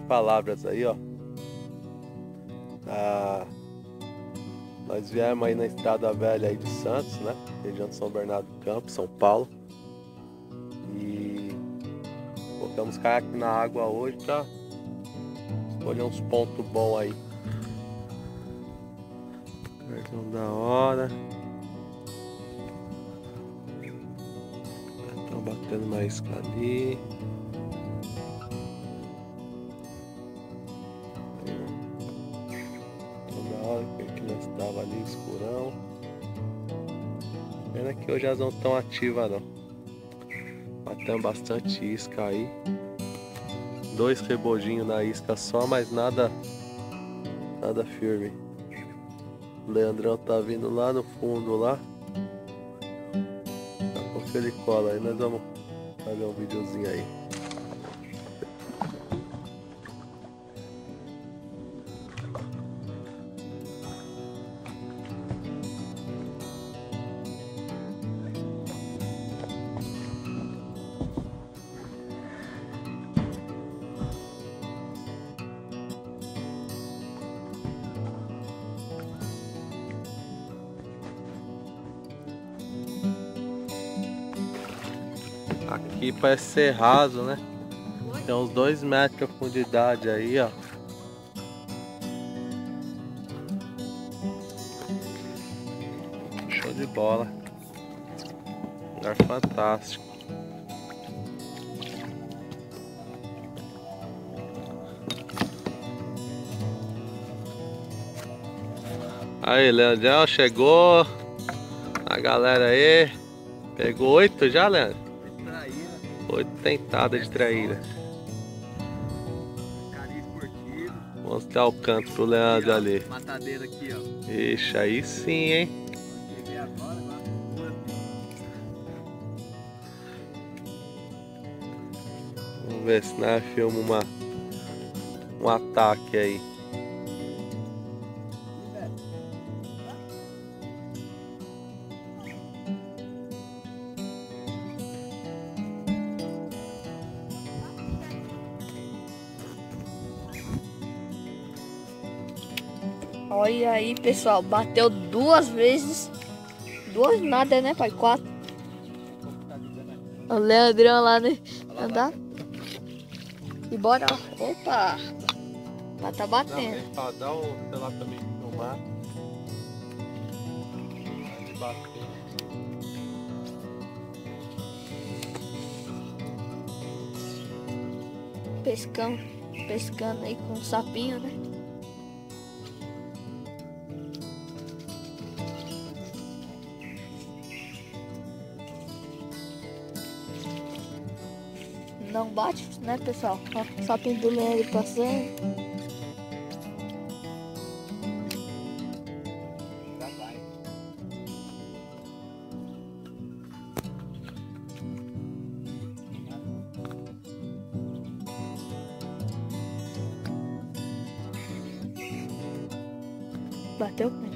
palavras aí, ó. Nós viemos aí na Estrada Velha aí de Santos, né? Região de São Bernardo do Campo, São Paulo. E colocamos caiaque na água hoje pra escolher uns pontos bons aí. Cartão da hora. Estão batendo uma isca ali. Que nós estava ali escurão. Pena que hoje elas não estão ativas não. Batemos bastante isca aí. 2 rebojinhos na isca só, mas nada firme. O Leandrão tá vindo lá no fundo lá. Daqui a pouco ele cola aí, nós vamos fazer um videozinho aí. Aqui parece ser raso, né? Tem uns 2 metros de profundidade aí, ó. Show de bola. Lugar fantástico. Aí, Leandrão, chegou. A galera aí. Pegou 8 já, Leandro? 8 tentadas de traíra. Carinho esportivo. Vou mostrar o canto pro Leandro ali. Matadeira aqui, ó. Ixi, aí sim, hein? Vamos ver se nós filma um ataque aí. Olha aí, pessoal, bateu 2 vezes. 2 nada, né, pai? 4. O Leandrão lá, né? Andar. E bora, ó. Opa! Lá tá batendo. Dá o celular pra mim filmar. Bateu. Pescando aí com um sapinho, né? Não bate, né, pessoal? Ó, sapinho do Leandro passando. Bateu, né?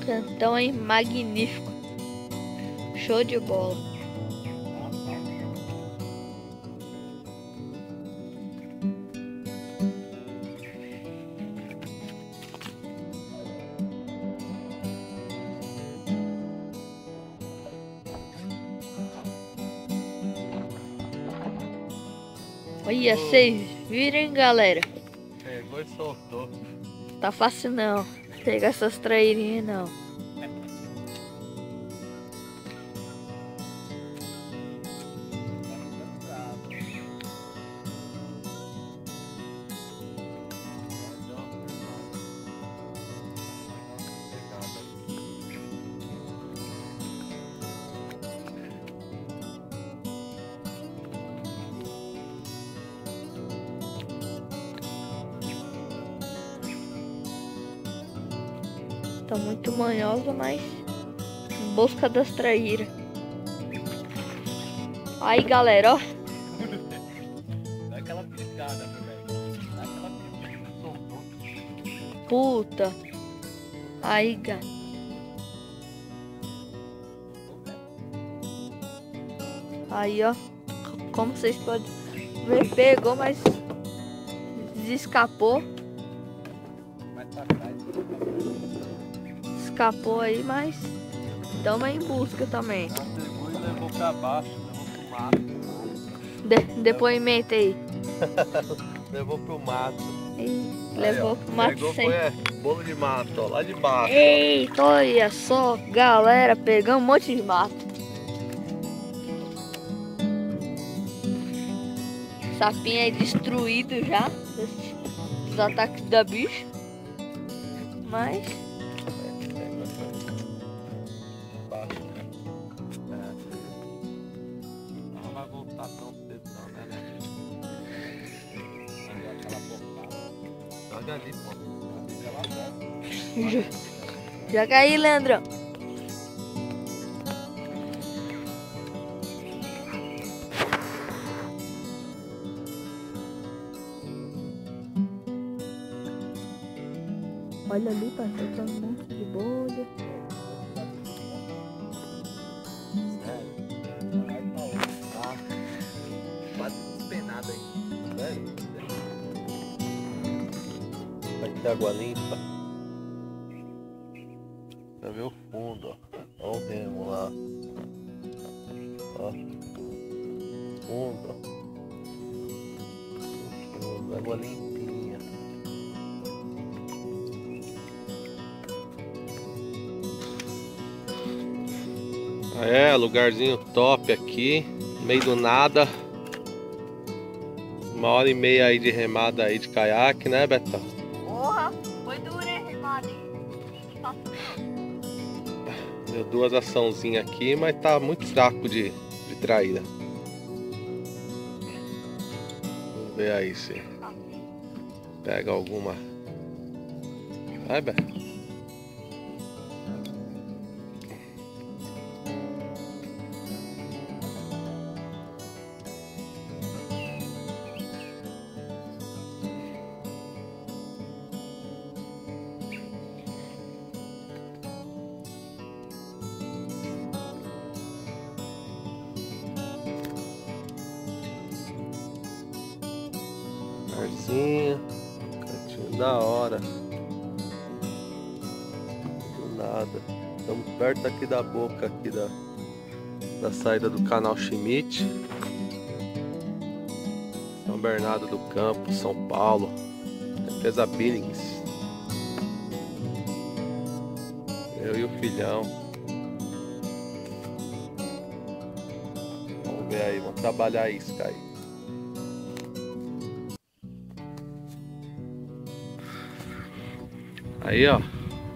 Cantão aí magnífico. Show de bola. Olha, vocês viram, hein, galera? Pegou e soltou. Tá fácil não. Pegar essas trairinhas não. Tá muito manhosa, mas em busca das traíras. Aí, galera, ó. Dá aquela piscada, velho. Dá aquela piscada. Puta. Aí, galera. Aí, ó. Como vocês podem ver, pegou, mas escapou. Mais pra trás. Escapou aí, mas estamos em busca também. Ela pegou e levou pra baixo, levou pro mato. Depoimento aí. Levou pro mato. Levou pro mato Pegou, sem. foi bolo de mato, ó, lá de baixo. Eita, olha só, galera, pegamos um monte de mato. Sapinho aí destruído já dos ataques da bicha. Mas Baixo, né? Não vai voltar tão cedo não, né, gente? Aquela portada. Joga ali, pô. joga aí, Leandrão. Olha ali, parceiro, tá um monte de bolha. Quase despenada aí. Sério? Aqui água limpa. Pra ver o fundo, ó. Olha o remo lá. Ó. Fundo, ó. Fundo, água limpinha. É, lugarzinho top aqui, no meio do nada. 1h30 aí de remada aí de caiaque, né, Betão? Porra, foi dura, hein, remada, hein? Deu 2 açãozinhas aqui, mas tá muito fraco de traíra. Vamos ver aí se pega alguma. Vai, Beto? Marzinha, cantinho da hora. Do nada. Estamos perto aqui da boca aqui da saída do canal Schmidt. São Bernardo do Campo, São Paulo. Represa Billings. Eu e o filhão. Vamos ver aí, vamos trabalhar a isca aí. Aí, ó,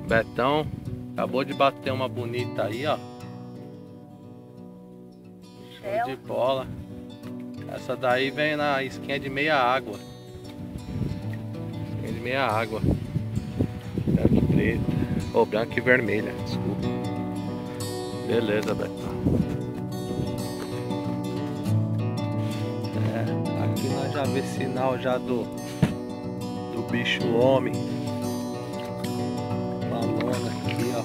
Betão acabou de bater uma bonita aí, ó. Show de bola. Essa daí vem na isquinha de meia água. Isquinha de meia água. Branca e preta. Ou branca e vermelha, desculpa. Beleza, Betão. É, aqui nós já vê sinal já do bicho homem. Lona aqui, ó.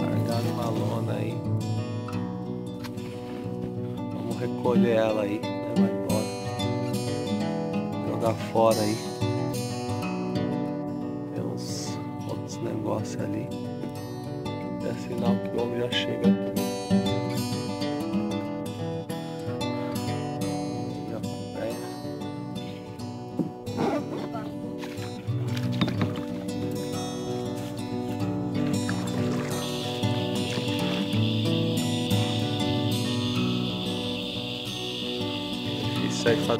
Largaram uma lona aí. Vamos recolher ela aí. Levar embora. Jogar fora aí. Tem uns outros negócios ali. É sinal que o homem já chega aqui. Isso aí faz